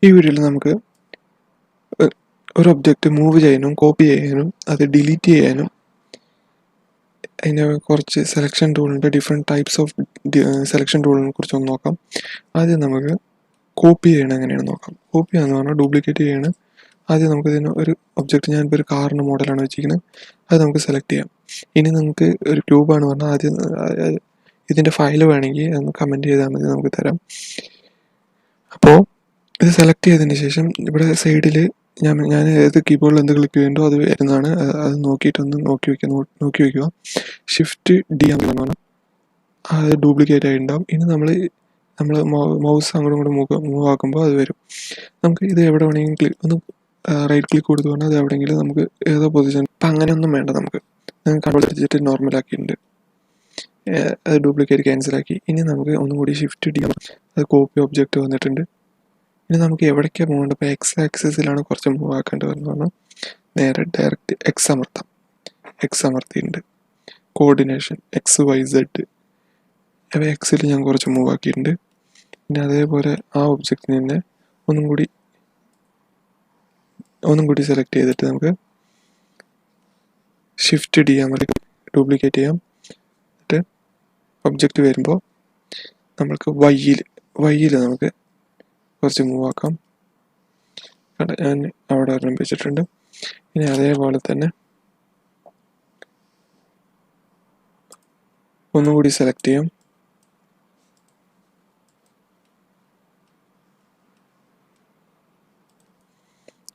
ഈ വീഡിയോയിൽ നമുക്ക് ഒരു ഒബ്ജക്റ്റ് മൂവ് ചെയ്യാനും കോപ്പി ചെയ്യാനും അത് ഡിലീറ്റ് ചെയ്യാനും അതിൻ്റെ കുറച്ച് സെലക്ഷൻ ടൂളുണ്ട്. ഡിഫറെൻറ്റ് ടൈപ്സ് ഓഫ് സെലക്ഷൻ ടൂളിനെ കുറിച്ച് ഒന്ന് നോക്കാം. ആദ്യം നമുക്ക് കോപ്പി ചെയ്യണം എങ്ങനെയാണ് നോക്കാം. കോപ്പി ചെയ്യാന്ന് പറഞ്ഞാൽ ഡ്യൂപ്ലിക്കേറ്റ് ചെയ്യാണ്. ആദ്യം നമുക്ക് ഇതിന് ഒരു ഒബ്ജക്റ്റ്, ഞാനിപ്പോൾ ഒരു കാറിൻ്റെ മോഡലാണ് വെച്ചിരിക്കുന്നത്, അത് നമുക്ക് സെലക്ട് ചെയ്യാം. ഇനി നിങ്ങൾക്ക് ഒരു ക്യൂബാണ് പറഞ്ഞാൽ ആദ്യം ഇതിൻ്റെ ഫയൽ വേണമെങ്കിൽ ഒന്ന് കമൻറ്റ് ചെയ്താൽ മതി, നമുക്ക് തരാം. അപ്പോൾ ഇത് സെലക്ട് ചെയ്തതിന് ശേഷം ഇവിടെ സൈഡിൽ ഞാൻ ഏത് കീബോർഡിൽ എന്ത് ക്ലിക്ക് ചെയ്യുന്നുണ്ടോ അത് വരുന്നതാണ്. അത് നോക്കിയിട്ടൊന്ന് നോക്കി വയ്ക്കുക. ഷിഫ്റ്റ് ഡി എന്ന് പറഞ്ഞാൽ അത് ഡ്യൂപ്ലിക്കേറ്റ് ആയിട്ടുണ്ടാവും. ഇനി നമ്മൾ മൗസ് അങ്ങോട്ടും മൂവ് ആക്കുമ്പോൾ അത് വരും. നമുക്ക് ഇത് എവിടെ വേണമെങ്കിലും ഒന്ന് റൈറ്റ് ക്ലിക്ക് കൊടുത്തു പറഞ്ഞാൽ അത് എവിടെയെങ്കിലും നമുക്ക് ഏതോ പൊസിഷൻ. ഇപ്പം അങ്ങനെയൊന്നും വേണ്ട, നമുക്ക് കൺട്രോൾ അടിച്ചിട്ട് നോർമലാക്കിയിട്ടുണ്ട്. അത് ഡ്യൂപ്ലിക്കേറ്റ് ക്യാൻസലാക്കി. ഇനി നമുക്ക് ഒന്നും കൂടി ഷിഫ്റ്റ് ഡി, അത് കോപ്പി ഒബ്ജക്റ്റ് വന്നിട്ടുണ്ട്. ഇനി നമുക്ക് എവിടേക്കാണ് പോകേണ്ടത്? ഇപ്പോൾ എക്സ് ആക്സിസിലാണ് കുറച്ച് മൂവ് ആക്കേണ്ടത് പറഞ്ഞാൽ നേരെ ഡയറക്റ്റ് എക്സ് അമർത്താം. എക്സ് അമർത്തിയിട്ടുണ്ട്. കോർഡിനേഷൻ എക്സ് വൈ സെഡ്, അപ്പോൾ എക്സിൽ ഞാൻ കുറച്ച് മൂവ് ആക്കിയിട്ടുണ്ട്. പിന്നെ അതേപോലെ ആ ഒബ്ജക്റ്റിന് തന്നെ ഒന്നും കൂടി സെലക്ട് ചെയ്തിട്ട് നമുക്ക് ഷിഫ്റ്റ് ഡി അമർത്തി ഡ്യൂപ്ലിക്കേറ്റ് ചെയ്യാം. എന്നിട്ട് ഒബ്ജക്റ്റ് വരുമ്പോൾ നമുക്ക് വൈയിൽ നമുക്ക് കുറച്ച് മൂവ് ആക്കാം. ഞാൻ അവിടെ ഒരെണ്ണം വെച്ചിട്ടുണ്ട്. ഇനി അതേപോലെ തന്നെ ഒന്നുകൂടി സെലക്ട് ചെയ്യാം.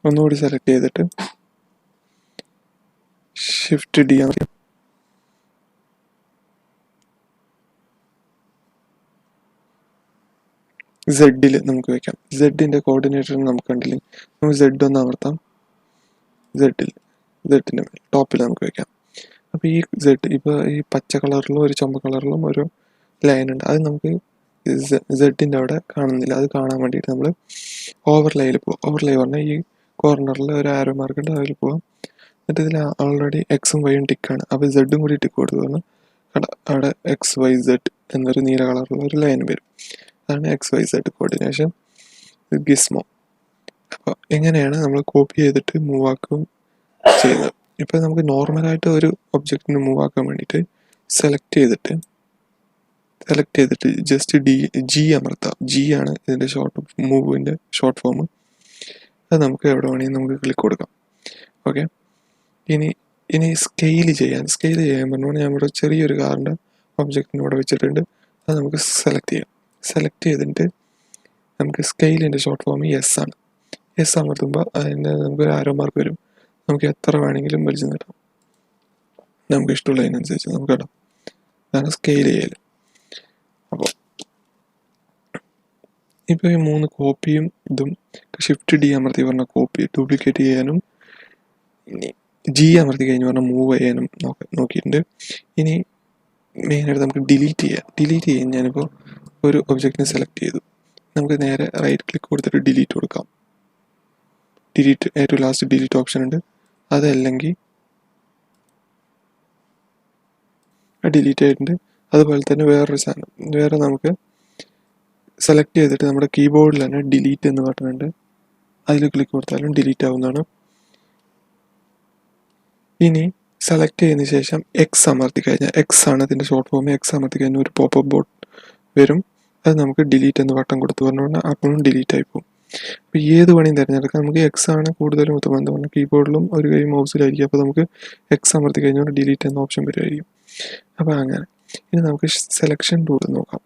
ഒന്നുകൂടി സെലക്ട് ചെയ്തിട്ട് ഷിഫ്റ്റ് ഡി അമർത്തി സെഡിൽ നമുക്ക് വയ്ക്കാം. സെഡിൻ്റെ കോർഡിനേറ്റർ നമുക്ക് കണ്ടില്ലേ, നമുക്ക് സെഡ് ഒന്ന് അമർത്താം. സെഡിൻ്റെ ടോപ്പിൽ നമുക്ക് വയ്ക്കാം. അപ്പോൾ ഈ സെഡ് ഇപ്പോൾ ഈ പച്ച കളറിലും ഒരു ചുമ കളറിലും ഒരു ലൈൻ ഉണ്ട്. അത് നമുക്ക് സെഡിൻ്റെ അവിടെ കാണുന്നില്ല. അത് കാണാൻ വേണ്ടിയിട്ട് നമ്മൾ ഓവർലേയിൽ പോകാം. ഓവർലേ പറഞ്ഞാൽ ഈ കോർണറിൽ ഒരു ആരോ മാർക്ക് ഉണ്ട്, അതിൽ പോകാം. എന്നിട്ട് ഇതിൽ ഓൾറെഡി എക്സും വൈയും ടിക്കാണ്. അപ്പോൾ സെഡും കൂടി ടിക്ക് കൊടുത്തു പറഞ്ഞാൽ അവിടെ എക്സ് വൈ സെഡ് എന്നൊരു നീല കളറിലുള്ള ഒരു ലൈൻ വരും. അതാണ് എക്സ് വൈ സെഡ് കോർഡിനേഷൻ ഗിസ്മോ. അപ്പോൾ എങ്ങനെയാണ് നമ്മൾ കോപ്പി ചെയ്തിട്ട് മൂവ് ആക്കുകയും ചെയ്യുന്നത്. ഇപ്പോൾ നമുക്ക് നോർമലായിട്ട് ഒരു ഒബ്ജക്റ്റിന് മൂവ് ആക്കാൻ വേണ്ടിയിട്ട് സെലക്ട് ചെയ്തിട്ട് ജസ്റ്റ് ജി അമർത്താം. ജി ആണ് ഇതിൻ്റെ മൂവിൻ്റെ ഷോർട്ട് ഫോം. അത് നമുക്ക് എവിടെ വേണമെങ്കിൽ നമുക്ക് ക്ലിക്ക് കൊടുക്കാം. ഓക്കെ, ഇനി സ്കെയിൽ ചെയ്യാൻ പറഞ്ഞാൽ ഞാൻ ഇവിടെ ചെറിയൊരു കാറിൻ്റെ ഒബ്ജക്റ്റിന് ഇവിടെ വെച്ചിട്ടുണ്ട്. അത് നമുക്ക് സെലക്ട് ചെയ്തിട്ട് നമുക്ക് സ്കെയിലിൻ്റെ ഷോർട്ട് ഫോം എസ് ആണ്. എസ് അമർത്തുമ്പോൾ അതിൻ്റെ നമുക്കൊരു ആരോ മാർക്ക് വരും. നമുക്ക് എത്ര വേണമെങ്കിലും വലിച്ചു നീട്ടാം, നമുക്ക് ഇഷ്ടമുള്ളതിനനുസരിച്ച് നമുക്ക് ഇടാം. അതാണ് സ്കെയിൽ ചെയ്യൽ. അപ്പോൾ ഇപ്പോൾ ഈ 3 കോപ്പിയും ഇതും ഷിഫ്റ്റ് ഡി അമർത്തി പറഞ്ഞാൽ കോപ്പി ഡ്യൂപ്ലിക്കേറ്റ് ചെയ്യാനും, ഇനി ജി അമർത്തി കഴിഞ്ഞ് പറഞ്ഞാൽ മൂവ് ചെയ്യാനും നോക്കിയിട്ടുണ്ട്. ഇനി മെയിനായിട്ട് നമുക്ക് ഡിലീറ്റ് ചെയ്യാം. ഞാനിപ്പോൾ ഒരു ഒബ്ജക്റ്റിനെ സെലക്ട് ചെയ്തു. നമുക്ക് നേരെ റൈറ്റ് ക്ലിക്ക് കൊടുത്തിട്ട് ഡിലീറ്റ് കൊടുക്കാം. ഏറ്റവും ലാസ്റ്റ് ഡിലീറ്റ് ഓപ്ഷൻ ഉണ്ട്. അതല്ലെങ്കിൽ ഡിലീറ്റ് ആയിട്ടുണ്ട്. അതുപോലെ തന്നെ വേറൊരു സാധനം, നമുക്ക് സെലക്ട് ചെയ്തിട്ട് നമ്മുടെ കീബോർഡിൽ തന്നെ ഡിലീറ്റ് എന്ന് ബട്ടണുണ്ട്, അതിൽ ക്ലിക്ക് കൊടുത്താലും ഡിലീറ്റ് ആവുന്നതാണ്. ഇനി സെലക്ട് ചെയ്തതിന് ശേഷം എക്സ് അമർത്തി കഴിഞ്ഞാൽ, എക്സ് ആണ് ഇതിൻ്റെ ഷോർട്ട് ഫോം, എക്സ് അമർത്തി കഴിഞ്ഞാൽ ഒരു പോപ്പപ്പ് ബോട്ട് വരും. അത് നമുക്ക് ഡിലീറ്റ് എന്ന് ബട്ടൺ കൊടുത്ത് പറഞ്ഞുകൊണ്ട് അപ്പോഴും ഡിലീറ്റ് ആയിപ്പോവും. അപ്പോൾ ഏത് പണിയും തിരഞ്ഞെടുക്കാം. നമുക്ക് എക്സ് ആണ് കൂടുതലും ഉത്തമം പറഞ്ഞാൽ കീബോർഡിലും ഒരു കൈ മൗസിലായിരിക്കും. അപ്പോൾ നമുക്ക് എക്സ് അമർത്തി കഴിഞ്ഞാൽ ഡിലീറ്റ് എന്ന ഓപ്ഷൻ വരുമായിരിക്കും. അപ്പോൾ അങ്ങനെ. ഇനി നമുക്ക് സെലക്ഷൻ ടൂൾ നോക്കാം.